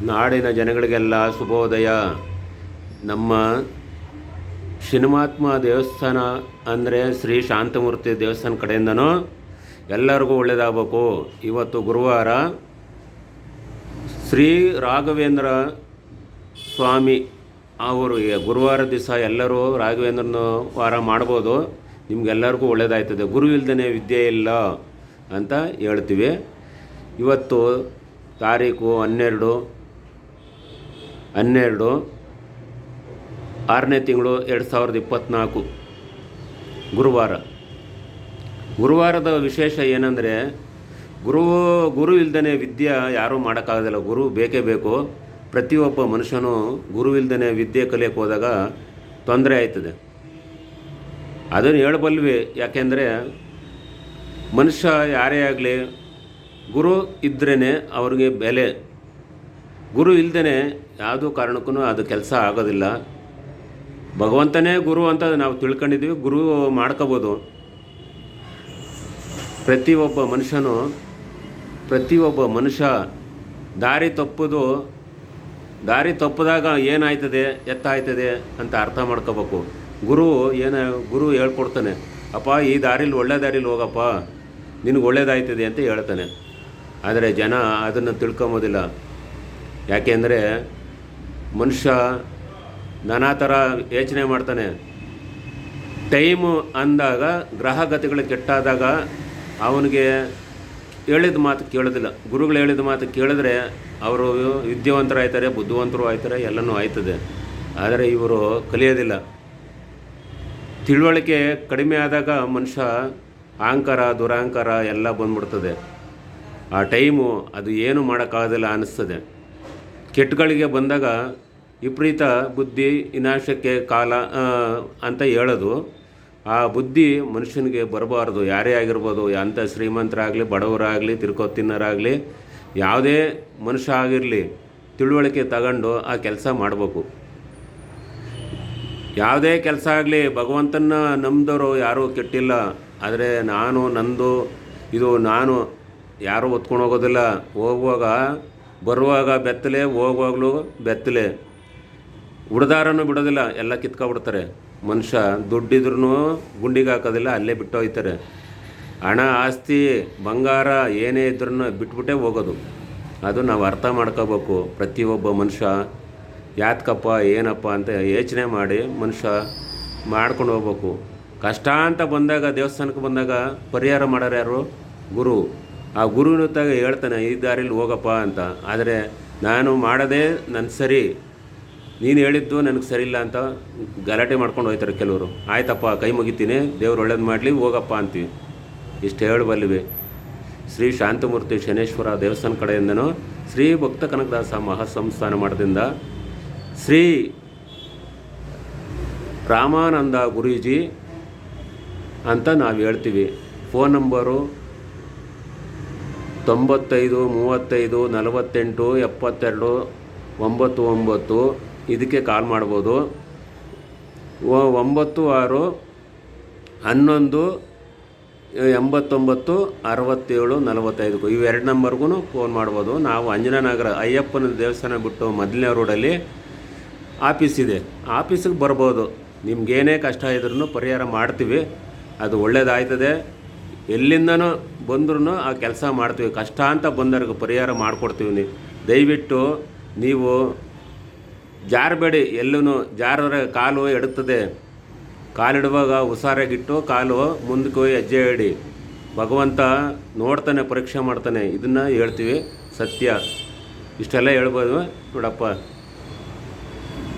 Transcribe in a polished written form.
ನಾಡಿನ ಜನಗಳಿಗೆಲ್ಲ ಶುಭೋದಯ. ನಮ್ಮ ಶನಿಮಾತ್ಮ ದೇವಸ್ಥಾನ ಅಂದರೆ ಶ್ರೀ ಶಾಂತಮೂರ್ತಿ ದೇವಸ್ಥಾನ ಕಡೆಯಿಂದನೂ ಎಲ್ಲರಿಗೂ ಒಳ್ಳೆಯದಾಗಬೇಕು. ಇವತ್ತು ಗುರುವಾರ, ಶ್ರೀ ರಾಘವೇಂದ್ರ ಸ್ವಾಮಿ ಅವರು ಗುರುವಾರ ದಿವಸ ಎಲ್ಲರೂ ರಾಘವೇಂದ್ರನ ವಾರ ಮಾಡ್ಬೋದು. ನಿಮಗೆಲ್ಲರಿಗೂ ಒಳ್ಳೆಯದಾಯ್ತದೆ. ಗುರು ಇಲ್ದೇ ವಿದ್ಯೆ ಇಲ್ಲ ಅಂತ ಹೇಳ್ತೀವಿ. ಇವತ್ತು ತಾರೀಕು 12/6ನೇ ತಿಂಗಳು 2024 ಗುರುವಾರದ ವಿಶೇಷ ಏನಂದರೆ, ಗುರು ಇಲ್ದೇ ವಿದ್ಯೆ ಯಾರೂ ಮಾಡೋಕ್ಕಾಗೋದಿಲ್ಲ. ಗುರು ಬೇಕೇ ಬೇಕು. ಪ್ರತಿಯೊಬ್ಬ ಮನುಷ್ಯನು ಗುರು ಇಲ್ದೇ ವಿದ್ಯೆ ಕಲಿಯೋಕ್ಕೆ ಹೋದಾಗ ತೊಂದರೆ ಆಯ್ತದೆ. ಅದನ್ನು ಹೇಳಬಲ್ವಿ. ಯಾಕೆಂದರೆ ಮನುಷ್ಯ ಯಾರೇ ಆಗಲಿ ಗುರು ಇದ್ರೇ ಅವ್ರಿಗೆ ಬೆಲೆ. ಗುರು ಇಲ್ದೇ ಯಾವುದೂ ಕಾರಣಕ್ಕೂ ಅದು ಕೆಲಸ ಆಗೋದಿಲ್ಲ. ಭಗವಂತನೇ ಗುರು ಅಂತ ನಾವು ತಿಳ್ಕೊಂಡಿದ್ದೀವಿ. ಗುರು ಮಾಡ್ಕೋಬೋದು. ಪ್ರತಿಯೊಬ್ಬ ಮನುಷ್ಯ ದಾರಿ ತಪ್ಪಿದಾಗ ಏನಾಯ್ತದೆ ಎತ್ತಾಯ್ತದೆ ಅಂತ ಅರ್ಥ ಮಾಡ್ಕೋಬೇಕು. ಗುರು ಹೇಳ್ಕೊಡ್ತಾನೆ, ಅಪ್ಪ ಈ ದಾರಿಲಿ ಒಳ್ಳೆ ದಾರಿಲಿ ಹೋಗಪ್ಪ, ನಿನಗೆ ಒಳ್ಳೇದಾಯ್ತದೆ ಅಂತ ಹೇಳ್ತಾನೆ. ಆದರೆ ಜನ ಅದನ್ನು ತಿಳ್ಕೊಂಬೋದಿಲ್ಲ. ಯಾಕೆಂದರೆ ಮನುಷ್ಯ ನಾನಾ ಥರ ಯೋಚನೆ ಮಾಡ್ತಾನೆ. ಟೈಮು ಅಂದಾಗ, ಗ್ರಹಗತಿಗಳು ಕೆಟ್ಟಾದಾಗ ಅವನಿಗೆ ಹೇಳಿದ ಮಾತು ಕೇಳೋದಿಲ್ಲ. ಗುರುಗಳು ಹೇಳಿದ ಮಾತು ಕೇಳಿದ್ರೆ ಅವರು ವಿದ್ಯಾವಂತರಾಗ್ತಾರೆ, ಬುದ್ಧಿವಂತರು ಆಯ್ತಾರೆ, ಎಲ್ಲನೂ ಆಯ್ತದೆ. ಆದರೆ ಇವರು ಕಲಿಯೋದಿಲ್ಲ. ತಿಳುವಳಿಕೆ ಕಡಿಮೆ ಆದಾಗ ಮನುಷ್ಯ ಅಹಂಕಾರ ದುರಹಂಕಾರ ಎಲ್ಲ ಬಂದ್ಬಿಡ್ತದೆ. ಆ ಟೈಮು ಅದು ಏನು ಮಾಡೋಕ್ಕಾಗೋದಿಲ್ಲ ಅನ್ನಿಸ್ತದೆ. ಕೆಟ್ಟಗಳಿಗೆ ಬಂದಾಗ ವಿಪರೀತ ಬುದ್ಧಿ ವಿನಾಶಕ್ಕೆ ಕಾಲ ಅಂತ ಹೇಳೋದು. ಆ ಬುದ್ಧಿ ಮನುಷ್ಯನಿಗೆ ಬರಬಾರ್ದು. ಯಾರೇ ಆಗಿರ್ಬೋದು, ಅಂಥ ಶ್ರೀಮಂತರಾಗಲಿ ಬಡವರಾಗಲಿ ತಿನ್ನೋರಾಗಲಿ ಯಾವುದೇ ಮನುಷ್ಯ ಆಗಿರಲಿ, ತಿಳುವಳಿಕೆ ತಗೊಂಡು ಆ ಕೆಲಸ ಮಾಡಬೇಕು. ಯಾವುದೇ ಕೆಲಸ ಆಗಲಿ ಭಗವಂತನ ನಂಬಿದವರು ಯಾರೂ ಕೆಟ್ಟಿಲ್ಲ. ಆದರೆ ನಾನು ಯಾರೂ ಹೊತ್ಕೊಂಡು ಹೋಗೋದಿಲ್ಲ. ಬರುವಾಗ ಬೆತ್ತಲೆ, ಹೋಗುವಾಗಲೂ ಬೆತ್ತಲೆ. ಉಡ್ದಾರನೂ ಬಿಡೋದಿಲ್ಲ, ಎಲ್ಲ ಕಿತ್ಕೊಬಿಡ್ತಾರೆ. ಮನುಷ್ಯ ದುಡ್ಡಿದ್ರೂ ಗುಂಡಿಗೆ ಹಾಕೋದಿಲ್ಲ, ಅಲ್ಲೇ ಬಿಟ್ಟು ಹೋಗ್ತಾರೆ. ಹಣ ಆಸ್ತಿ ಬಂಗಾರ ಏನೇ ಇದ್ರೂ ಬಿಟ್ಬಿಟ್ಟೇ ಹೋಗೋದು. ಅದು ನಾವು ಅರ್ಥ ಮಾಡ್ಕೋಬೇಕು. ಪ್ರತಿಯೊಬ್ಬ ಮನುಷ್ಯ ಯಾತಕಪ್ಪ ಏನಪ್ಪ ಅಂತ ಯೋಚನೆ ಮಾಡಿ ಮನುಷ್ಯ ಮಾಡ್ಕೊಂಡು ಹೋಗ್ಬೇಕು. ಕಷ್ಟ ಅಂತ ಬಂದಾಗ, ದೇವಸ್ಥಾನಕ್ಕೆ ಬಂದಾಗ ಪರಿಹಾರ ಮಾಡೋರು ಯಾರು? ಗುರು. ಆ ಗುರುವಿನತ್ತಾಗ ಹೇಳ್ತಾನೆ, ಈ ದಾರಿಲಿ ಹೋಗಪ್ಪ ಅಂತ. ಆದರೆ ನಾನು ಮಾಡೋದೇ ನನ್ನ ಸರಿ, ನೀನು ಹೇಳಿದ್ದು ನನಗೆ ಸರಿ ಇಲ್ಲ ಅಂತ ಗಲಾಟೆ ಮಾಡ್ಕೊಂಡು ಹೋಗ್ತಾರೆ ಕೆಲವರು. ಆಯ್ತಪ್ಪ ಕೈ ಮುಗಿತೀನಿ, ದೇವ್ರು ಒಳ್ಳೇದು ಮಾಡಲಿ, ಹೋಗಪ್ಪ ಅಂತೀವಿ. ಇಷ್ಟು ಹೇಳಬಲ್ಲಿವೆ. ಶ್ರೀ ಶಾಂತಮೂರ್ತಿ ಶನೇಶ್ವರ ದೇವಸ್ಥಾನ ಕಡೆಯಿಂದನೂ, ಶ್ರೀ ಭಕ್ತ ಕನಕದಾಸ ಮಹಾಸಂಸ್ಥಾನ ಮಠದಿಂದ ಶ್ರೀ ರಾಮಾನಂದ ಗುರೂಜಿ ಅಂತ ನಾವು ಹೇಳ್ತೀವಿ. Phone number 95 35 48 72 99. ಇದಕ್ಕೆ ಕಾಲ್ ಮಾಡ್ಬೋದು. 96 11 89 67 45. ಇವೆರಡು ನಂಬರ್ಗೂ ಫೋನ್ ಮಾಡ್ಬೋದು. ನಾವು ಅಂಜನಾನಗರ ಅಯ್ಯಪ್ಪನ ದೇವಸ್ಥಾನ ಬಿಟ್ಟು ಮೊದಲನೇ ರೋಡಲ್ಲಿ ಆಫೀಸ್ ಇದೆ. ಆಫೀಸಿಗೆ ಬರ್ಬೋದು. ನಿಮ್ಗೇನೇ ಕಷ್ಟ ಇದ್ರೂ ಪರಿಹಾರ ಮಾಡ್ತೀವಿ. ಅದು ಒಳ್ಳೇದಾಯ್ತದೆ. ಎಲ್ಲಿಂದನೂ ಬಂದ್ರೂ ಆ ಕೆಲಸ ಮಾಡ್ತೀವಿ. ಕಷ್ಟ ಅಂತ ಬಂದವ್ರಿಗೆ ಪರಿಹಾರ ಮಾಡಿಕೊಡ್ತೀವಿ. ದಯವಿಟ್ಟು ನೀವು ಜಾರಬೇಡಿ. ಎಲ್ಲೂ ಜಾರರೆ ಕಾಲು ಎಡುತ್ತದೆ. ಕಾಲಿಡುವಾಗ ಹುಷಾರಾಗಿಟ್ಟು ಕಾಲು ಮುಂದಕ್ಕೆ ಹೋಗಿ ಹೆಜ್ಜೆ ಇಡಿ. ಭಗವಂತ ನೋಡ್ತಾನೆ, ಪರೀಕ್ಷೆ ಮಾಡ್ತಾನೆ. ಇದನ್ನು ಹೇಳ್ತೀವಿ, ಸತ್ಯ. ಇಷ್ಟೆಲ್ಲ ಹೇಳ್ಬೋದು ನೋಡಪ್ಪ.